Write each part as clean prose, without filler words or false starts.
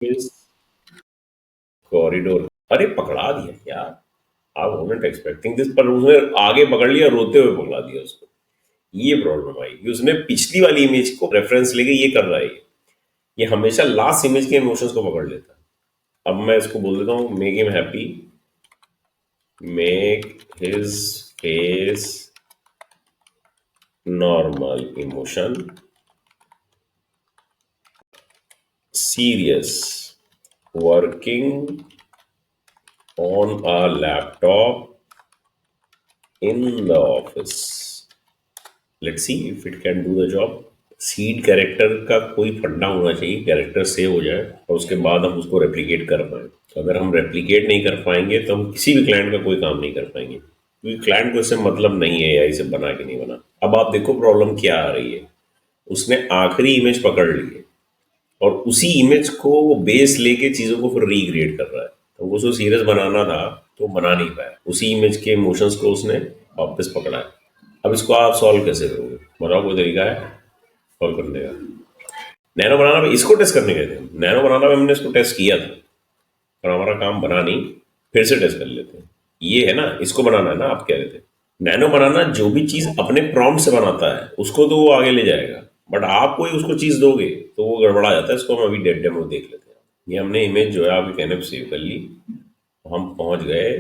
इस कॉरिडोर, अरे पकड़ा दिया यार। आई वॉन्ट एक्सपेक्टिंग दिस, पर उसने आगे पकड़ लिया, रोते हुए पकड़ा दिया उसको। ये प्रॉब्लम आई कि उसने पिछली वाली इमेज को रेफरेंस लेके ये कर रहा है, ये हमेशा लास्ट इमेज के इमोशंस को पकड़ लेता है। अब मैं इसको बोल देता हूँ make him happy, make his face normal emotion, serious, working on a laptop in the office, let's see if it can do the job. Seed character का कोई फंडा होना चाहिए, कैरेक्टर सेव हो जाए और उसके बाद हम उसको रेप्लिकेट कर पाए। तो अगर हम रेप्लिकेट नहीं कर पाएंगे तो हम किसी भी क्लाइंट का कोई काम नहीं कर पाएंगे, क्योंकि क्लाइंट को इससे मतलब नहीं है एआई से बना कि नहीं बना। अब आप देखो प्रॉब्लम क्या आ रही है, उसने आखिरी इमेज पकड़ ली है और उसी इमेज को वो बेस लेके चीजों को फिर रिक्रिएट कर रहा है। तो वो उसको सीरियस बनाना था तो बना नहीं पाया, उसी इमेज के इमोशंस को उसने वापस पकड़ा है। अब इसको आप सॉल्व कैसे करोगे, बताओ कोई तरीका है सॉल्व करने का? नैनो बनाना में इसको टेस्ट करने गए थे, नैनो बनाना में हमने इसको टेस्ट किया था पर हमारा काम बना नहीं। फिर से टेस्ट कर लेते हैं। ये है ना, इसको बनाना है ना, आप कह रहे थे। नैनो बनाना जो भी चीज अपने प्रॉम्प्ट से बनाता है उसको तो वो आगे ले जाएगा, बट आप कोई उसको चीज दोगे तो वो गड़बड़ा जाता है। इसको हम अभी डेड डेमो देख लेते हैं। ये हमने इमेज जो है आपके कहने पे सेव कर ली, हम पहुंच गए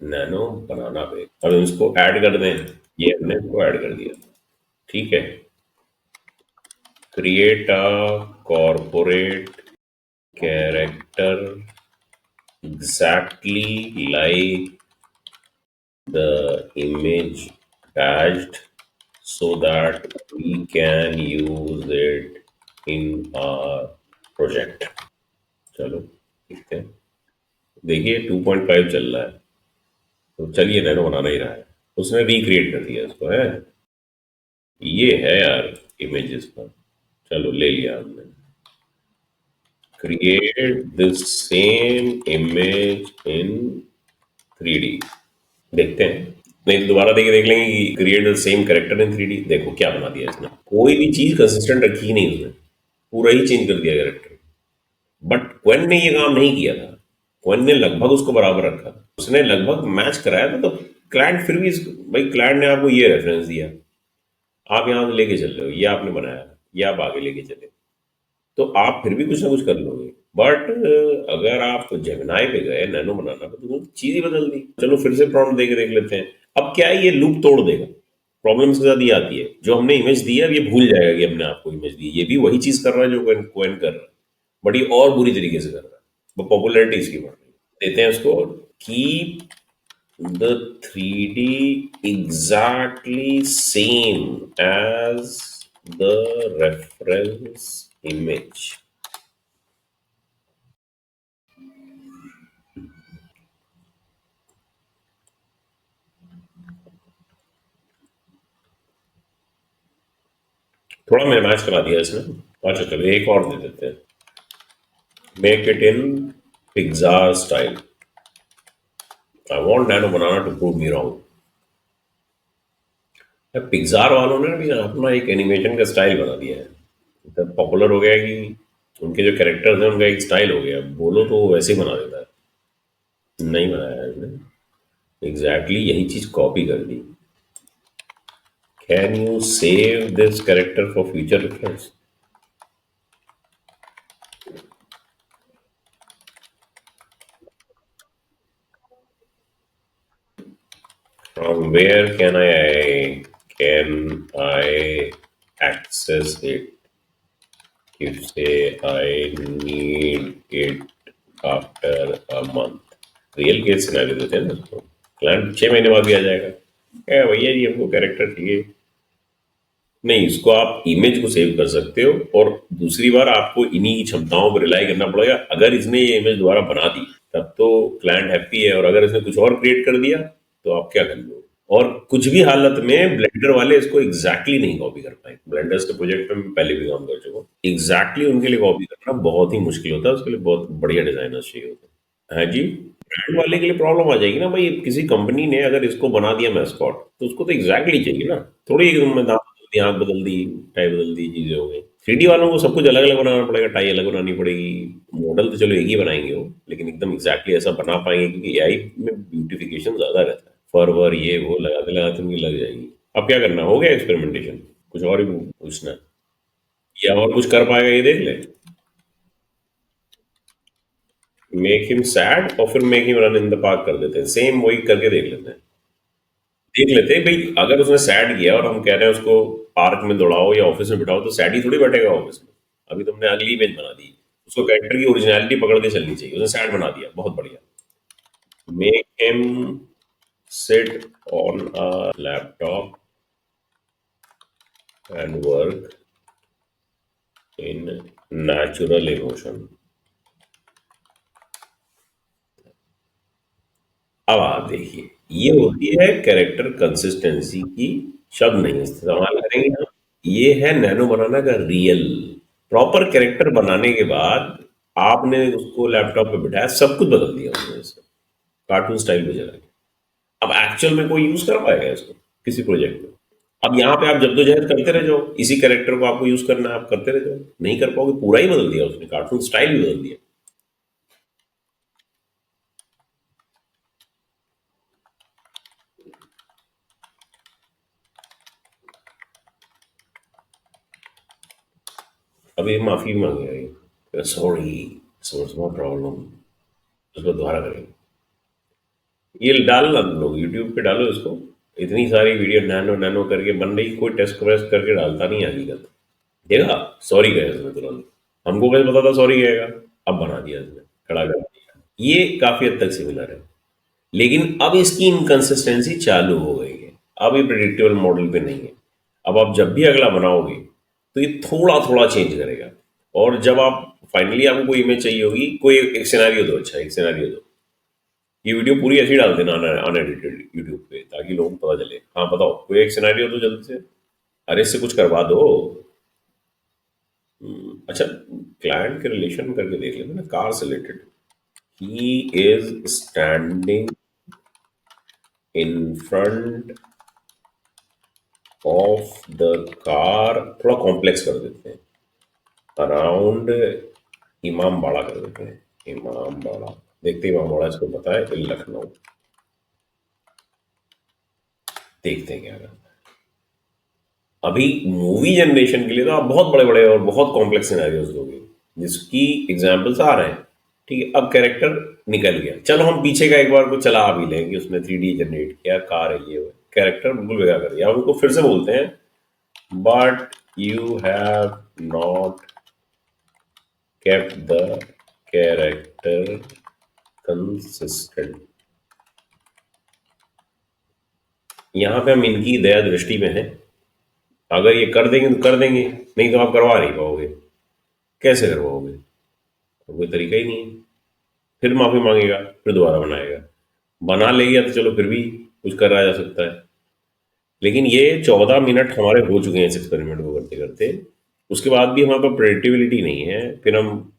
नैनो बनाना पे। अब इसको ऐड कर दें, ये हमने इसको ऐड कर दिया। ठीक है, create a corporate character exactly like the image attached so that we can use it in our project। चलो देखते हैं। देखिए 2.5 चल रहा है, तो चलिए नैनो बनाना ही रहा है। उसने रिक्रिएट कर दिया इसको, है ये है यार इमेजेस का। चलो ले लिया हमने। Create this same image in 3D, देखते हैं। नहीं तो दोबारा देख लेंगे कि create the same character in 3D। देखो क्या बना दिया इसने, कोई भी चीज कंसिस्टेंट रखी ही नहीं उसने, पूरा ही चेंज कर दिया कैरेक्टर। बट क्वेन ने ये काम नहीं किया था, क्वेन ने लगभग उसको बराबर रखा था, उसने लगभग मैच कराया था। तो क्लाइंट फिर भी भाई क्लाइंट ने आपको ये रेफरेंस दिया, आप यहां से लेके चल रहे हो, ये आपने बनाया, ये आप आगे लेके चले, तो आप फिर भी कुछ ना कुछ कर लोगे। बट अगर आप जेमिनाई पे गए नैनो बनाना पे तो चीज ही बदल दी। चलो फिर से प्रॉम्प्ट दे के देख लेते हैं। अब क्या है, ये लूप तोड़ देगा। प्रॉब्लम इसके साथ ये आती है, जो हमने इमेज दी है अब ये भूल जाएगा कि हमने आपको इमेज दी। ये भी वही चीज कर रहा है जो कोइन कर रहा है, बट ये और बुरी तरीके से कर रहा है, वो पॉपुलैरिटी इसकी बढ़ रही है। देते हैं उसको keep the 3D exactly same as the reference image. थोड़ा मिनिमाइज करा दिया इसने। अच्छा चलो एक और दे देते हैं, make it in Pixar style. I want nano banana to prove me wrong. Pixar वालों ने भी अपना एक एनिमेशन का स्टाइल बना दिया है, इतना पॉपुलर हो गया है कि उनके जो कैरेक्टर्स हैं उनका एक स्टाइल हो गया, बोलो तो वो वैसे ही बना देता है। नहीं बनाया है इसने, एग्जैक्टली यही चीज कॉपी कर दी। Can you save this character for future reference? From where can I access it if say I need it after a month? Real case scenario देते हैं ना उसको, क्लाइंट 6 महीने बाद भी आ जाएगा, क्या भैया ये हमको कैरेक्टर चाहिए। नहीं, इसको आप इमेज को सेव कर सकते हो और दूसरी बार आपको इन्हीं की क्षमताओं पर रिलाई करना पड़ेगा। अगर इसने ये इमेज दोबारा बना दी तब तो क्लाइंट हैप्पी है, और अगर इसने कुछ और क्रिएट कर दिया तो आप क्या कर लो। और कुछ भी हालत में ब्लेंडर वाले इसको एग्जैक्टली नहीं कॉपी कर पाए। ब्लेंडर्स के प्रोजेक्ट पे मैं पहले भी काम कर चुका हूँ, एग्जैक्टली उनके लिए कॉपी करना बहुत ही मुश्किल होता है, उसके लिए बहुत बढ़िया डिजाइनर चाहिए होते हैं। हाँ जी, ब्रांड वाले के लिए प्रॉब्लम आ जाएगी ना भाई, किसी कंपनी ने अगर इसको बना दिया मैस्कॉट तो उसको तो एग्जैक्टली चाहिए ना, थोड़ी एकदम में दांत बदल दी, आंख बदल दी, टाई बदल दी, चीजें हो गई। 3D वालों को सब कुछ अलग अलग बनाना पड़ेगा, टाई अलग बनानी पड़ेगी। मॉडल तो चलो एक ही बनाएंगे वो, लेकिन एकदम एग्जैक्टली ऐसा बना पाएंगे क्योंकि एआई में ब्यूटिफिकेशन ज्यादा रहता है। फर वर ये वो लगाते लगाते उनकी लग जाएगी। अब क्या करना, हो गया एक्सपेरिमेंटेशन? कुछ और भी पूछना है? या और कुछ कर पाएगा ये देख ले। मेक हिम सैड और फिर make him run in the park कर देते हैं, सेम वही करके देख लेते हैं। देख लेते हैं भाई, अगर उसने सैड किया और हम कह रहे हैं उसको पार्क में दौड़ाओ या ऑफिस में बिठाओ, तो सैड ही थोड़ी बैठेगा ऑफिस में। अभी तुमने अगली इमेज बना दी, उसको कैरेक्टर की ओरिजिनलिटी पकड़ के चलनी चाहिए। उसने सैड बना दिया, बहुत बढ़िया। Make him sit on a laptop and work in natural emotion. अब आप देखिए, ये होती है कैरेक्टर कंसिस्टेंसी की, शब्द नहीं इस्तेमाल करेंगे हम। ये है नैनो बनाना का रियल। प्रॉपर कैरेक्टर बनाने के बाद आपने उसको लैपटॉप पे बिठाया, सब कुछ बदल दिया उसने इसका, कार्टून स्टाइल में चला गया। अब एक्चुअल में कोई यूज कर पाएगा इसको किसी प्रोजेक्ट में? अब यहाँ पे आप जद्दोजहद करते रह जाओ, इसी कैरेक्टर को आपको यूज करना है, आप करते रह जाओ, नहीं कर पाओगे। पूरा ही बदल दिया उसने, कार्टून स्टाइल भी बदल दिया। अब ये माफी भी मांगेगा, सॉरी, नो प्रॉब्लम, उसको दोबारा करेंगे। ये डालना तुम लोग यूट्यूब पे डालो इसको। इतनी सारी वीडियो नैनो नैनो करके बन रही, कोई टेस्ट वेस्ट करके डालता नहीं है हकीकत। देखा, सॉरी गया इसने तुरंत। हमको कैसे पता था सॉरी गएगा? अब बना दिया इसने, खड़ा कर दिया। ये काफी हद तक सिमिलर है, लेकिन अब इसकी इनकंसिस्टेंसी चालू हो गई है। अब ये प्रिडिक्टेबल मॉडल पे नहीं है। अब आप जब भी अगला बनाओगे तो ये थोड़ा थोड़ा चेंज करेगा। और जब आप फाइनली आपको कोई इमेज चाहिए होगी, कोई एक सिनेरियो दो, अच्छा एक सिनेरियो दो। ये वीडियो पूरी ऐसी डाल देना अनएडिटेड यूट्यूब पे, ताकि लोगों को पता चले। हाँ बताओ, कोई एक सिनेरियो दो जल्दी से। अरे इससे कुछ करवा दो। अच्छा, क्लाइंट के रिलेशन में करके देख लेते हैं ना, कार से related. He is standing in front of the car, थोड़ा कॉम्प्लेक्स कर देते हैं। अराउंड इमाम बाड़ा कर देते हैं, इमाम बाड़ा। देखते हैं इमाम बाड़ा इसको पता है, इन लखनऊ। देखते हैं क्या करना है। अभी मूवी जनरेशन के लिए तो आप बहुत बड़े बड़े और बहुत कॉम्प्लेक्स सिनेरियोज दोगे, जिसकी एग्जाम्पल्स आ रहे हैं। ठीक है, अब कैरेक्टर निकल गया, चलो हम पीछे का एक बार को चला भी लेंगे। उसने 3D जनरेट किया, कार है ये वो, कैरेक्टर बिल्कुल बेकार कर दिया। हम उनको फिर से बोलते हैं, but you have not kept the character consistent. यहाँ पे हम इनकी दया दृष्टि में है। अगर ये कर देंगे तो कर देंगे, नहीं तो आप करवा नहीं पाओगे। कैसे करवाओगे? तो कोई तरीका ही नहीं है। फिर माफी मांगेगा, फिर दोबारा बनाएगा। बना ले गया तो चलो फिर भी कुछ करा जा सकता है। लेकिन ये 14 मिनट हमारे हो चुके हैं इस एक्सपेरिमेंट को करते करते। उसके बाद भी हमारे पास प्रेडिक्टिबिलिटी नहीं है। फिर हम,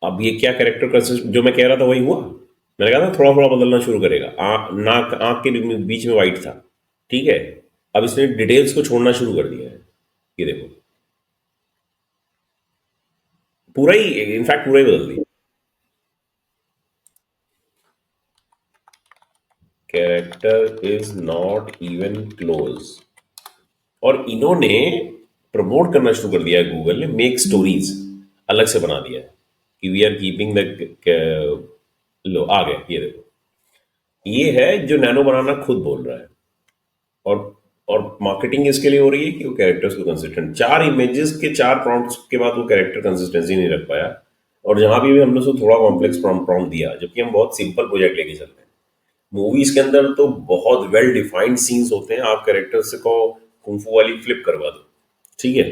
अब ये क्या कैरेक्टर कंसिस्ट, जो मैं कह रहा था वही हुआ। मैंने कहा था थोड़ा थोड़ा बदलना शुरू करेगा। नाक, आंख के बीच में वाइट था, ठीक है। अब इसने डिटेल्स को छोड़ना शुरू कर दिया है। ये देखो, पूरा ही, इनफैक्ट पूरा ही बदल दिया। Character is not even close. और इन्होंने प्रमोट करना शुरू कर दिया है, गूगल ने मेक स्टोरीज अलग से बना दिया है कि वी आर कीपिंग द, लो आ गए, ये देखो। ये है जो नैनो बनाना खुद बोल रहा है। और और मार्केटिंग इसके लिए हो रही है कि वो कैरेक्टर्स को कंसिस्टेंट, 4 इमेजेस के 4 प्रॉम्प्ट्स के बाद वो कैरेक्टर कंसिस्टेंसी नहीं रख पाया। और जहां भी हमने उसको थोड़ा कॉम्प्लेक्स प्रॉम्प्ट दिया, जबकि हम बहुत सिंपल प्रोजेक्ट लेके चलते हैं। मूवीज के अंदर तो बहुत वेल डिफाइंड सीन्स होते हैं, आप कैरेक्टर्स को कुंफू वाली फ्लिप करवा दो, ठीक है।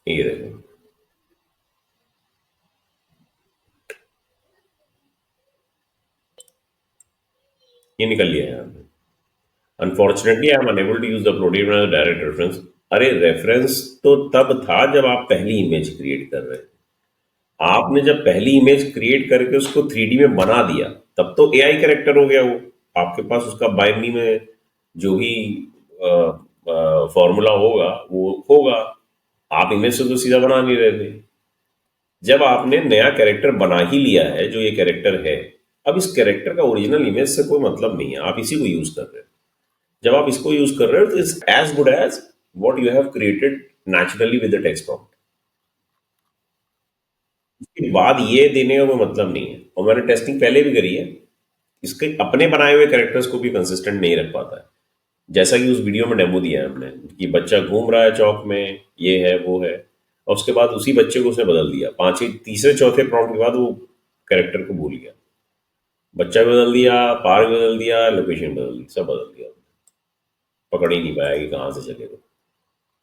ये देखो, ये निकल लिया है यहाँ पे। Unfortunately I am unable to use the protein direct reference. अरे रेफरेंस तो तब था जब आप पहली इमेज क्रिएट कर रहे थे। आपने जब पहली इमेज क्रिएट करके उसको 3D में बना दिया, तब तो एआई कैरेक्टर हो गया वो। आपके पास उसका बाइनरी में जो भी फॉर्मूला होगा वो होगा। आप इमेज से तो सीधा बना नहीं रहे थे। जब आपने नया कैरेक्टर बना ही लिया है जो ये कैरेक्टर है, अब इस कैरेक्टर का ओरिजिनल इमेज से कोई मतलब नहीं है, आप इसी को यूज कर रहे हो। जब आप इसको यूज कर रहे हो तो it's as good as what you have created naturally with the text prompt. उसके बाद ये देने का कोई मतलब नहीं है, और मैंने टेस्टिंग पहले भी करी है। इसके अपने बनाए हुए कैरेक्टर्स को भी कंसिस्टेंट नहीं रख पाता है। जैसा कि उस वीडियो में डेमो दिया है हमने कि बच्चा घूम रहा है चौक में, ये है वो है, और उसके बाद उसी बच्चे को उसने बदल दिया, पांचवें तीसरे चौथे प्रॉम्प्ट के बाद वो कैरेक्टर को भूल गया। बच्चा भी बदल दिया, पार्क बदल दिया, लोकेशन बदल दी, सब बदल दिया। पकड़ ही नहीं पाया कि कहाँ से चलेगा।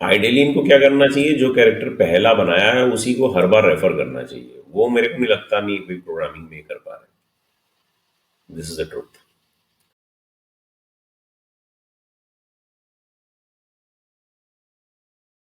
आइडियली इनको क्या करना चाहिए, जो कैरेक्टर पहला बनाया है उसी को हर बार रेफर करना चाहिए। वो मेरे को नहीं लगता नहीं कोई प्रोग्रामिंग में कर पा रहे। This is the truth.